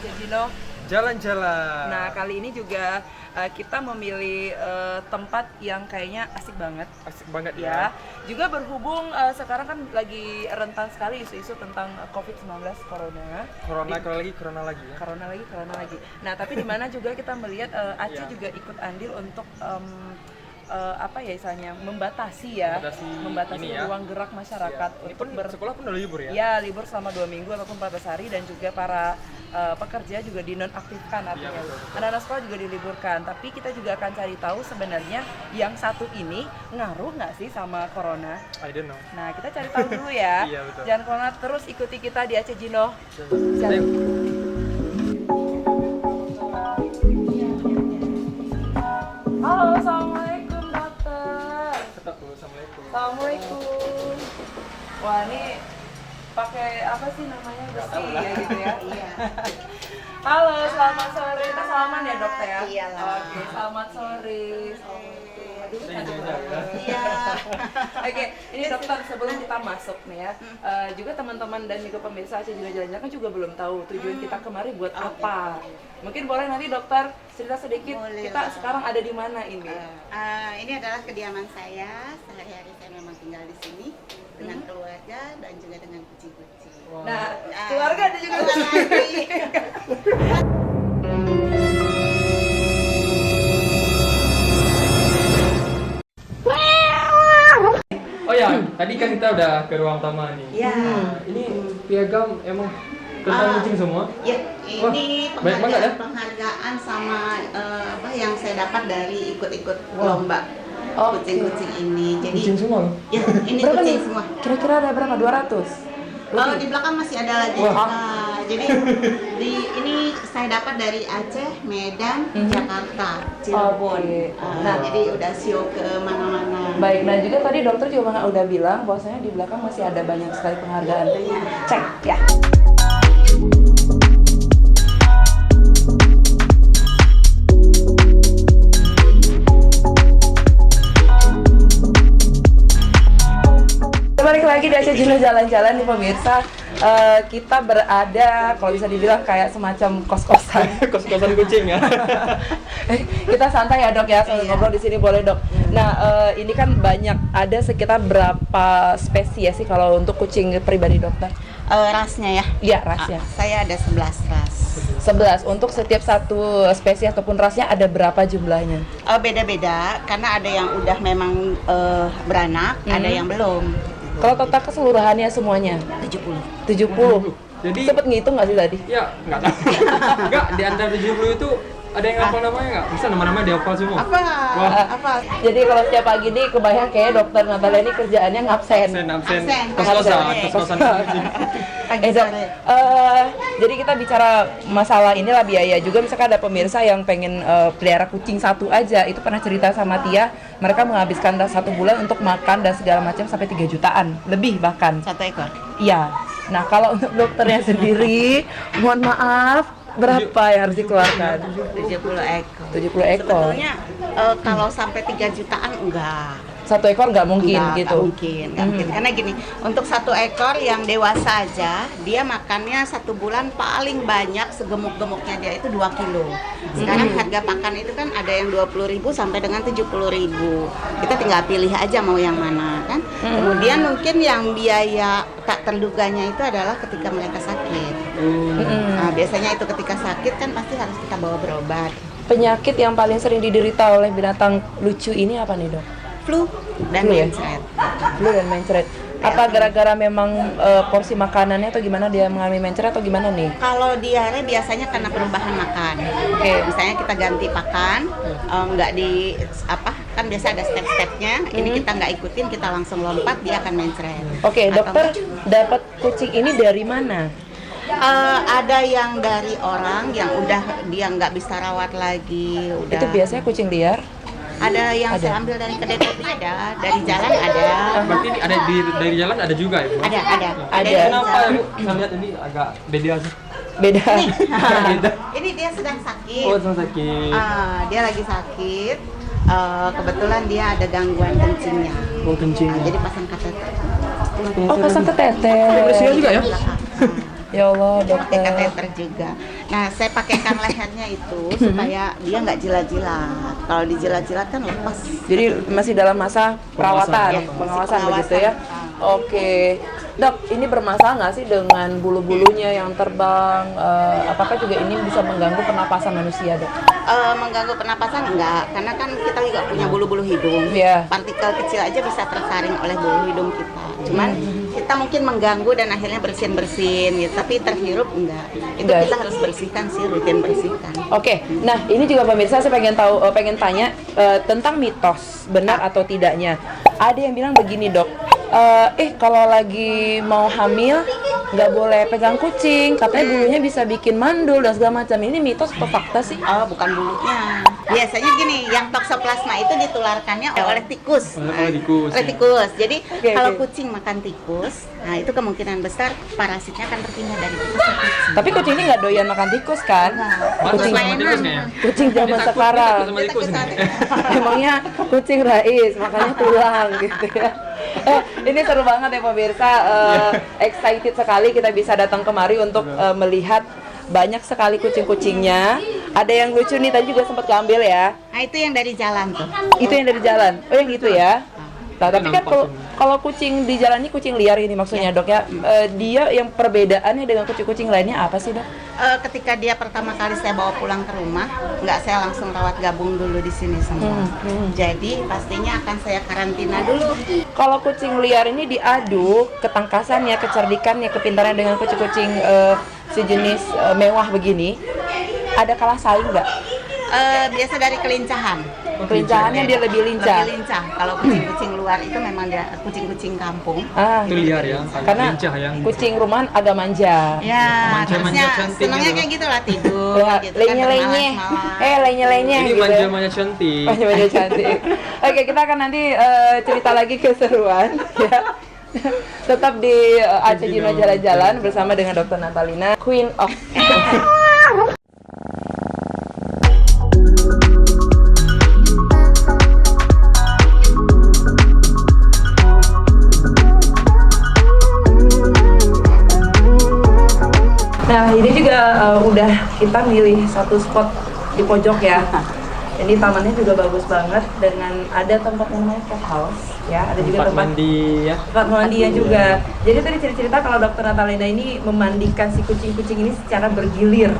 Aceh Jino. Jalan-jalan. Nah, kali ini juga kita memilih tempat yang kayaknya asik banget. Asik banget Ya. Juga berhubung sekarang kan lagi rentan sekali isu-isu tentang COVID-19 corona. Corona lagi ya. Corona lagi. Nah, tapi di mana juga kita melihat Aceh juga ikut andil untuk apa ya istilahnya membatasi ini ya. ruang gerak masyarakat Ini untuk pun sekolah pun udah libur ya? Ya, libur selama 2 minggu ataupun 14 hari dan juga para pekerja juga dinonaktifkan artinya. Anak-anak sekolah juga diliburkan, tapi kita juga akan cari tahu sebenarnya yang satu ini ngaruh nggak sih sama corona? I don't know. Nah, kita cari tahu dulu ya. Iya, betul. Jangan corona, terus ikuti kita di Aceh Jino. Ayo. Halo, assalamualaikum dokter. Assalamualaikum. Assalamualaikum. Wah, ini pakai apa sih namanya besi ya gitu ya? Iya. Halo, selamat sore. Kita salaman ya dokter ya? Iya lah. Oke, selamat sore. Assalamualaikum. Aduh, cantik Iya. banget. Iya. Oke, ini dokter sebelum kita masuk nih ya, juga teman-teman dan juga pemirsa Aceh Jino Jalan-Jalan kan juga belum tahu tujuan kita kemari buat apa. Mungkin boleh nanti dokter cerita sedikit Boleh kita lah. sekarang ada di mana ini? Ini adalah kediaman saya. Sehari-hari saya memang tinggal di sini dengan keluarga dan juga dengan kucing-kucing. Nah, keluarga ada juga Oh ya, tadi kan kita udah ke ruang taman nih. Ya, Ini piagam emang tentang kucing semua. ya Wah, ini banyak banget ya? penghargaan sama apa yang saya dapat dari ikut-ikut lomba kucing-kucing ini. Jadi Kucing semua loh. ya ini Berapa kucing nih? semua. Kira-kira ada berapa? 200? Di belakang masih ada lagi. Wah. Nah, jadi ini saya dapat dari Aceh, Medan, Jakarta, Cirebon. Oke. Nah, jadi udah show ke mana-mana. Baik, nah juga tadi dokter juga udah bilang bahwasanya di belakang masih ada banyak sekali penghargaan. Cek ya. Balik lagi di Aceh Jino Jalan-Jalan nih pemirsa. Kita berada kalau bisa dibilang kayak semacam kos-kosan. Kos-kosan kucing ya. Kita santai ya dok ya, sambil ngobrol di sini boleh dok. Nah ini kan banyak, ada sekitar berapa spesies sih kalau untuk kucing pribadi dokter? Rasnya ya? Iya rasnya. Saya ada 11 ras. 11. Untuk setiap satu spesies ataupun rasnya ada berapa jumlahnya? Beda-beda karena ada yang udah memang beranak, ada yang belum. Kalau total keseluruhannya semuanya 70. 70. Jadi Sempet ngitung nggak sih tadi? ya nggak tahu. Nggak, di antara 70 itu ada yang hafal namanya nggak? Bisa nama-nama dihafal semua. Apa? Wah. Apa? Jadi kalau setiap pagi ini kebayang kayak dokter Natalia ini kerjaannya ngabsen. Absen. Absen. Kos-kosan kucing. Dok, jadi kita bicara masalah inilah biaya juga. Misalkan ada pemirsa yang pengen pelihara kucing satu aja, itu pernah cerita sama Tia, mereka menghabiskan 1 bulan untuk makan dan segala macam sampai 3 jutaan lebih bahkan. 1 ekor. Iya. Nah kalau untuk dokternya sendiri, mohon maaf, berapa yang harus dikeluarkan? 70 ekor. 70 ekor. Sebetulnya kalau sampai 3 jutaan enggak. 1 ekor nggak mungkin Enggak, gitu. nggak mungkin. Karena gini, untuk 1 ekor yang dewasa aja, dia makannya 1 bulan paling banyak segemuk-gemuknya dia itu 2 kilo. Sekarang harga pakan itu kan ada yang 20.000 sampai dengan 70.000. Kita tinggal pilih aja mau yang mana kan. Kemudian mungkin yang biaya tak terduganya itu adalah ketika mereka sakit. Nah, biasanya itu ketika sakit kan pasti harus kita bawa berobat. Penyakit yang paling sering diderita oleh binatang lucu ini apa nih dok? Flu dan Flu ya? mencret. Flu dan mencret. Apa gara-gara memang porsi makanannya atau gimana dia mengalami mencret atau gimana nih? Kalau diare biasanya karena perubahan makan. Oke, misalnya kita ganti pakan, nggak di apa kan biasa ada step-stepnya. Ini kita nggak ikutin, kita langsung lompat, dia akan mencret. Oke, Atau dokter dapat kucing ini dari mana? ada yang dari orang yang udah dia nggak bisa rawat lagi, udah. Itu biasanya kucing liar. Ada yang saya ambil dari kedai kopi, ada dari jalan ada. Berarti ini ada dari jalan ada juga ya, Bu? Ada. Ada. dari Kenapa ya, jalan. Bu? Saya lihat ini agak beda sih. Beda. Beda. Ini dia sedang sakit. Oh, sama sakit. Dia lagi sakit. Kebetulan dia ada gangguan kencingnya. Oh, kencing. Jadi pasang kateter. Oh, pasang keteter. Usia juga ya? Ya Allah, pakai dokter. kateter juga. Nah, saya pakaikan lehernya itu supaya dia nggak jilat-jilat. Kalau dijilat-jilat kan lepas. Jadi masih dalam masa perawatan, Ya, pengawasan masih begitu ya. Oke, dok, ini bermasalah nggak sih dengan bulu-bulunya yang terbang? Apakah juga ini bisa mengganggu pernapasan manusia, dok? Mengganggu pernapasan enggak, karena kan kita juga punya bulu-bulu hidung. Iya. Partikel kecil aja bisa tersaring oleh bulu hidung kita. Cuman kita mungkin mengganggu dan akhirnya bersin-bersin gitu, tapi terhirup enggak. Itu Enggak. kita harus bersihkan sih, rutin bersihkan. Oke, nah ini juga pemirsa saya pengen tahu, pengen tanya tentang mitos benar atau tidaknya. Ada yang bilang begini, dok, kalau lagi mau hamil nggak boleh pegang kucing, katanya bulunya bisa bikin mandul dan segala macam. Ini mitos atau fakta sih? Oh, bukan bulunya. Biasanya gini, yang toksoplasma itu ditularkannya oleh tikus. Oleh tikus, Oleh ya. tikus. Jadi Oke, kalau oke. kucing makan tikus, nah itu kemungkinan besar parasitnya akan berpindah dari tikus ke kucing. Tapi kucing ini nggak doyan makan tikus kan? Masa Kucing, sama tikus kayaknya. kucing zaman Dia takut sekarang. sama tikus nih. Emangnya kucing Rais, makanya tulang gitu ya. Ini seru banget ya pemirsa, excited sekali kita bisa datang kemari untuk melihat banyak sekali kucing-kucingnya. Ada yang lucu nih, tadi juga sempat keambil ya. Nah itu yang dari jalan tuh. Itu yang dari jalan. Oh yang itu ya. Nah, tapi kan Nampak kalau kucing di jalan ini kucing liar ini maksudnya, dok ya. Dia yang perbedaannya dengan kucing-kucing lainnya apa sih, dok? Ketika dia pertama kali saya bawa pulang ke rumah, nggak saya langsung rawat gabung dulu di sini semua. Jadi pastinya akan saya karantina dulu. Kalau kucing liar ini diadu ketangkasannya, kecerdikannya, kepintarannya dengan kucing-kucing sejenis mewah begini, ada kalah saing nggak? Biasa dari kelincahan. Kelincahannya dia lebih lincah. Lebih lincah. Kalau kucing-kucing luar itu memang dia kucing-kucing kampung. Itu liar ya, Karena lincah ya. kucing rumahan agak manja. Ya, Manja-manja harusnya cantik senangnya gitu. kayak gitu lah tidur. Ya, gitu kan, lenye-lenye. bermalas-malas. Lenye-lenye Ini gitu. manja-manja cantik. Manja-manja cantik. Oke, kita akan nanti cerita lagi keseruan ya. Tetap di Aceh Jino Jalan-Jalan bersama dengan Dr. Natalina, Queen of Nah, ini juga udah kita milih satu spot di pojok ya. Ini tamannya juga bagus banget dengan ada tempat yang namanya cat house ya, ada juga Tempat tempat mandi ya. tempat mandinya juga. Jadi tadi cerita-cerita kalau Dokter Natalina ini memandikan si kucing-kucing ini secara bergilir.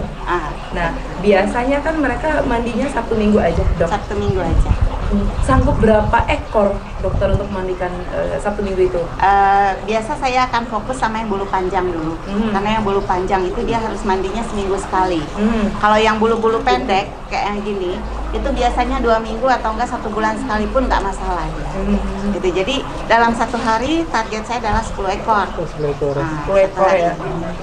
Nah, biasanya kan mereka mandinya Sabtu Minggu aja, Dok. Sabtu Minggu aja. Sanggup berapa ekor dokter untuk memandikan Sabtu Minggu itu? Biasa saya akan fokus sama yang bulu panjang dulu. Karena yang bulu panjang itu dia harus mandinya seminggu sekali. Kalau yang bulu-bulu pendek kayak yang gini, itu biasanya 2 minggu atau enggak 1 bulan sekalipun nggak masalah ya. Gitu. Jadi dalam 1 hari target saya adalah 10 ekor. 10 ekor. 10 ekor ya.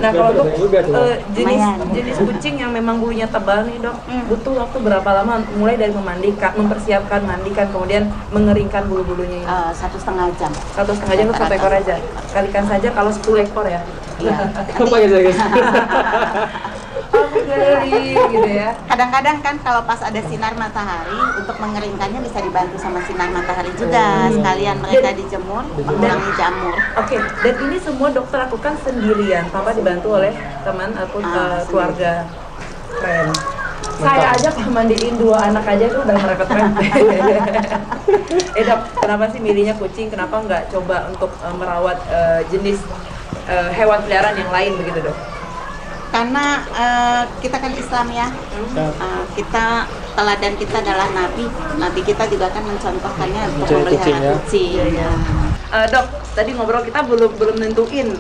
Nah, kalau untuk juga tuh. Lumayan. jenis kucing yang memang bulunya tebal nih, Dok, butuh waktu berapa lama mulai dari memandikan, mempersiapkan, mandikan, kemudian mengeringkan bulu-bulunya ini? 1,5 jam. 1,5 jam untuk 1 ekor aja. Kalikan saja kalau 10 ekor ya. Iya. Apa ya guys? Aku geli gitu ya. Kadang-kadang kan kalau pas ada sinar matahari, untuk mengeringkannya bisa dibantu sama sinar matahari juga. Sekalian mereka dijemur, mengurangi jamur. Oke, dan ini semua dokter lakukan sendirian, tanpa dibantu oleh teman ataupun keluarga. Keren. Saya aja kalau mandiin 2 anak aja itu udah merepet-repet. Dok, kenapa sih milihnya kucing? Kenapa nggak coba untuk merawat jenis hewan peliharaan yang lain begitu, Dok? Karena kita kan Islam ya, kita teladan kita adalah Nabi. Nabi kita juga kan mencontohkannya untuk Mencari kucing, memelihara ya. kucing. Dok, tadi ngobrol kita belum nentuin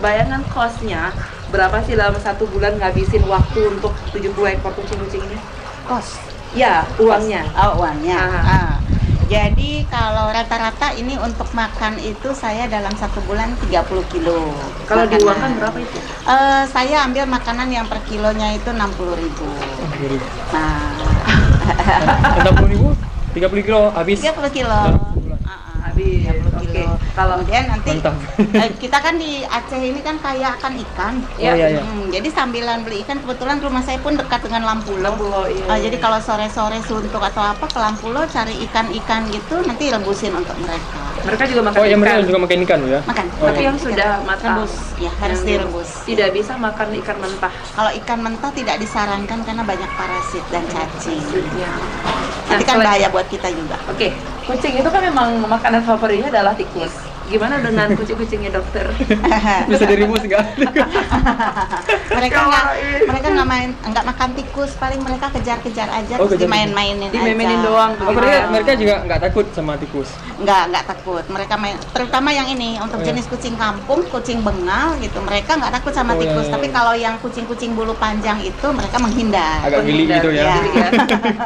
bayangan kosnya berapa sih dalam 1 bulan ngabisin waktu untuk 70 ekor kucing-kucing ini? Kos. Ya, uangnya. Oh, uangnya. Jadi kalau rata-rata ini untuk makan itu saya dalam 1 bulan 30 kilo. Kalau makanan. diuangkan berapa itu? Saya ambil makanan yang per kilonya itu 60.000. Nah, 60.000, 30 kilo habis. 30 kilo. Habis. 30 Oke. kilo. Kalau Kemudian nanti Mantap. kita kan di Aceh ini kan kaya akan ikan. Ya, iya. Jadi sambilan beli ikan, kebetulan rumah saya pun dekat dengan Lampulo. iya. Jadi kalau sore-sore suntuk atau apa ke Lampulo cari ikan-ikan gitu, nanti rebusin untuk mereka. Mereka juga makan Oh ya, ikan. mereka juga makan ikan ya? Makan. Tapi yang sudah matang. Rebus, ya harus Yang direbus. Tidak bisa makan ikan mentah. Kalau ikan mentah tidak disarankan karena banyak parasit dan cacing. Ya. Nanti kan selain- bahaya buat kita juga. Oke, kucing itu kan memang makanan favoritnya adalah tikus. Gimana dengan kucing-kucingnya dokter? Bisa direbus nggak? mereka nggak makan tikus, paling mereka kejar-kejar aja, Oh, terus kejar. dimain-mainin Dimain-mainin aja. doang. Oh, mereka juga nggak takut sama tikus? Nggak takut. Mereka main, terutama yang ini untuk Oh, iya. jenis kucing kampung, kucing bengal gitu. Mereka nggak takut sama Oh, iya, tikus. iya. Tapi kalau yang kucing-kucing bulu panjang itu mereka menghindar. Agak geli Menghindar, gitu ya? Iya. geli ya.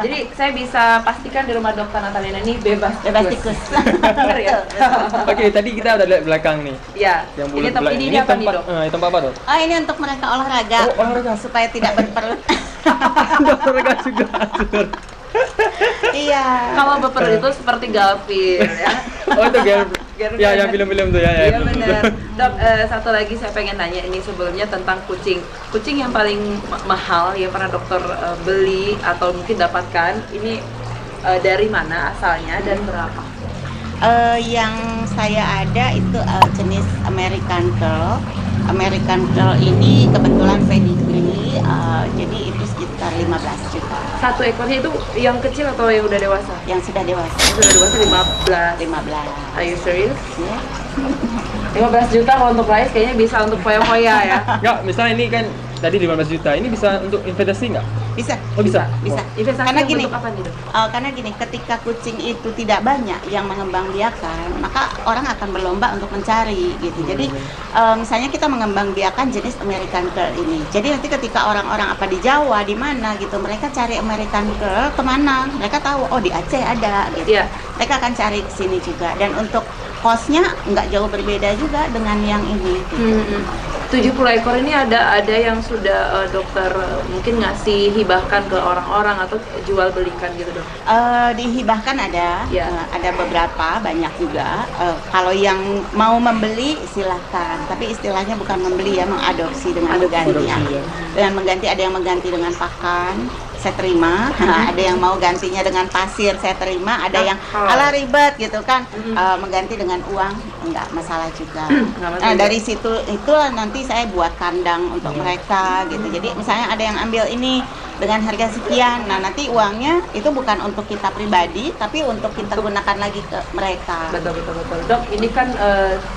Jadi saya bisa pastikan di rumah dokter Natalina ini bebas Bebas tikus. Bener ya? Oke, tadi kita udah lihat belakang nih. Ya. Yang Ini bulat-bulat. ini apa nih tempat, dok? tempat apa tuh? Oh, ini untuk mereka olahraga. Oh, olahraga. Supaya tidak berperut. Olahraga juga. Iya. Kalau berperut itu seperti Galvin ya. Oh, itu Garfield. ya, yang film-film tuh ya. Iya benar. Dok, satu lagi saya pengen nanya ini sebelumnya tentang kucing. Kucing yang paling mahal yang pernah dokter beli atau mungkin dapatkan ini dari mana asalnya dan berapa? Yang saya ada itu jenis American Curl. American Curl ini kebetulan pedigree, jadi itu sekitar 15 juta. Satu ekornya itu yang kecil atau yang udah dewasa? Yang sudah dewasa Yang sudah dewasa 15. 15. Are you serious? Ya. 15 juta kalau untuk rice kayaknya bisa untuk foya-foya ya. Nggak, misalnya ini kan tadi 15 juta. Ini bisa untuk investasi nggak? Bisa. Oh, bisa? Bisa. Investasi Karena yang gini, bentuk apa nih dok? karena gini, ketika kucing itu tidak banyak yang mengembangbiakan, maka orang akan berlomba untuk mencari gitu. Jadi misalnya kita mengembangbiakan jenis American Curl ini. Jadi nanti ketika orang-orang apa di Jawa, di mana gitu, mereka cari American Curl kemana? Mereka tahu, oh di Aceh ada gitu. Iya. Mereka akan cari ke sini juga. Dan untuk costnya nggak jauh berbeda juga dengan yang ini. Gitu. 70 ekor ini ada yang sudah dokter mungkin ngasih hibahkan ke orang-orang atau jual belikan gitu dok? Dihibahkan ada, Ya. ada beberapa, banyak juga. Kalau yang mau membeli silahkan, tapi istilahnya bukan membeli ya, mengadopsi dengan mengganti. Adopsi, ya. Dengan mengganti, ada yang mengganti dengan pakan, saya terima. Ada yang mau gantinya dengan pasir, saya terima. Ada yang ala ribet gitu kan, mengganti dengan uang, enggak masalah juga. Nggak masalah Nah juga. dari situ itulah nanti saya buat kandang untuk mereka gitu. Jadi misalnya ada yang ambil ini dengan harga sekian, nah nanti uangnya itu bukan untuk kita pribadi, tapi untuk kita gunakan lagi ke mereka. Betul. Dok, ini kan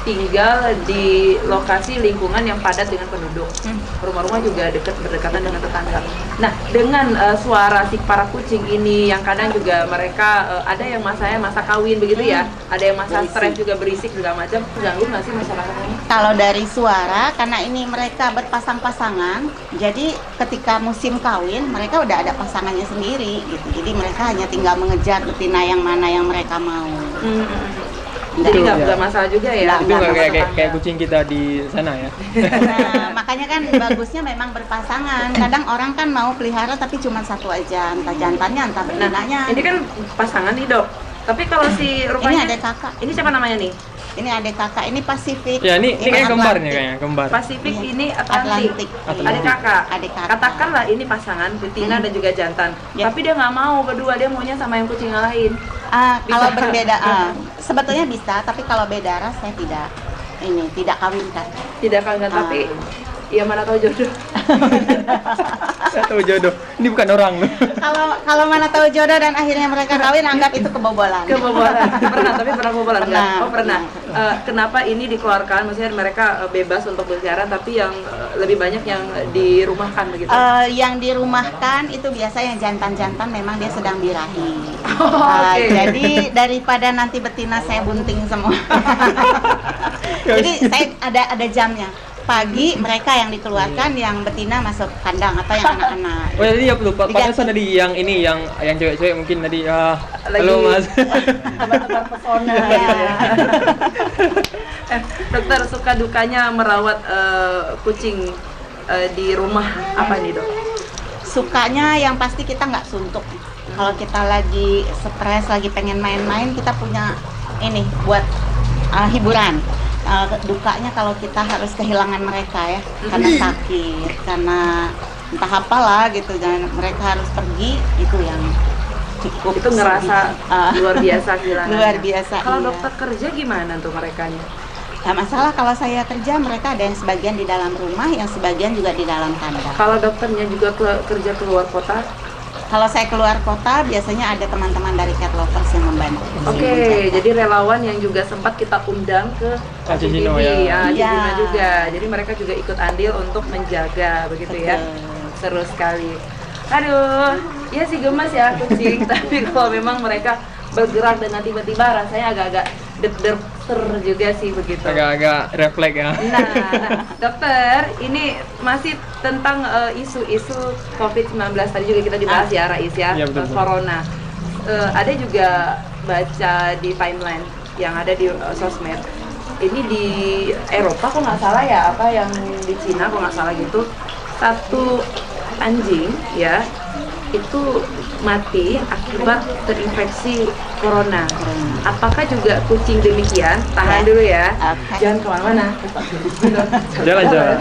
tinggal di lokasi lingkungan yang padat dengan penduduk. Rumah-rumah juga berdekatan dengan tetangga. Nah, dengan suara si para kucing ini yang kadang juga mereka ada yang masa kawin begitu ya, ada yang masa Berisik. stres juga berisik segala macam. Ganggu nggak sih masyarakat ini? Kalau dari suara, karena ini mereka berpasang-pasangan, jadi ketika musim kawin mereka udah ada pasangannya sendiri gitu. Jadi mereka hanya tinggal mengejar betina yang mana yang mereka mau. Jadi Betul, nggak ya. masalah juga ya. Nggak, Itu nggak nggak kayak kucing kita di sana ya? Nah, makanya kan bagusnya memang berpasangan. Kadang orang kan mau pelihara tapi cuma satu aja, entah jantannya, entah betinanya. Ini kan pasangan nih dok. Tapi kalau si Ini rupanya ada kakak. ini siapa namanya nih? Ini adik kakak, ini Pasifik. Ya, ini kayak kembarnya Atlantik. kayaknya, kembar. Pasifik Iya. ini Atlantik. Atlantik. Adik kakak. Adik kakak. Katakanlah ini pasangan betina dan juga jantan. Ya. Tapi dia nggak mau berdua, dia maunya sama yang kucing yang lain. Kalau Bisa. berbeda, sebetulnya bisa, tapi kalau beda ras saya tidak kawinkan. Tidak kawin tapi ya mana tahu jodoh. Saya tahu jodoh. Ini bukan orang loh. Kalau mana tahu jodoh dan akhirnya mereka kawin, anggap itu kebobolan. Kebobolan. Tapi pernah kebobolan nggak? Pernah. Oh pernah. Kenapa ini dikeluarkan? Maksudnya mereka bebas untuk berkeliaran, tapi yang lebih banyak yang dirumahkan begitu. Yang dirumahkan itu biasa yang jantan-jantan memang dia sedang birahi. Oke. Jadi daripada nanti betina saya bunting semua. Jadi saya ada jamnya. Pagi mereka yang dikeluarkan, yang betina masuk kandang atau yang anak-anak. Oh ya, tadi ya lupa. Diganti. Pantesan tadi yang ini yang cewek-cewek mungkin tadi Lagi halo Mas. tebar-tebar pesona. Iya. Dokter, suka dukanya merawat kucing di rumah apa nih dok? Sukanya yang pasti kita nggak suntuk. Kalau kita lagi stres, lagi pengen main-main, kita punya ini buat hiburan. Dukanya kalau kita harus kehilangan mereka ya, karena sakit, karena entah apalah gitu, dan mereka harus pergi, itu yang cukup Itu ngerasa sedih. luar biasa kehilangannya. Luar biasa, Kalau iya. dokter kerja gimana tuh merekanya? Nggak masalah kalau saya kerja, mereka ada yang sebagian di dalam rumah, yang sebagian juga di dalam kandang. Kalau dokternya juga kerja keluar kota? Kalau saya keluar kota, biasanya ada teman-teman dari Cat Lovers yang membantu. Oke, jadi relawan yang juga sempat kita undang ke Cicino, CCTV, ya. Cicino Iya. juga. Jadi mereka juga ikut andil untuk menjaga, begitu ya. Betul. Seru sekali. Aduh, ya sih gemas ya kucing, tapi kalau memang mereka bergerak dengan tiba-tiba rasanya agak-agak deg-deg juga sih begitu. Agak-agak refleks ya. Nah, dokter, ini masih tentang isu-isu COVID-19 tadi juga kita dibahas ya, Rais ya, Iya, betul. corona. Ada juga baca di timeline yang ada di sosmed. Ini di Eropa kok nggak salah ya, apa yang di Cina kok nggak salah gitu, satu anjing ya itu mati akibat terinfeksi corona. Apakah juga kucing demikian? Tahan Ya. dulu ya, Oke. jangan kemana-mana. Jalan-jalan.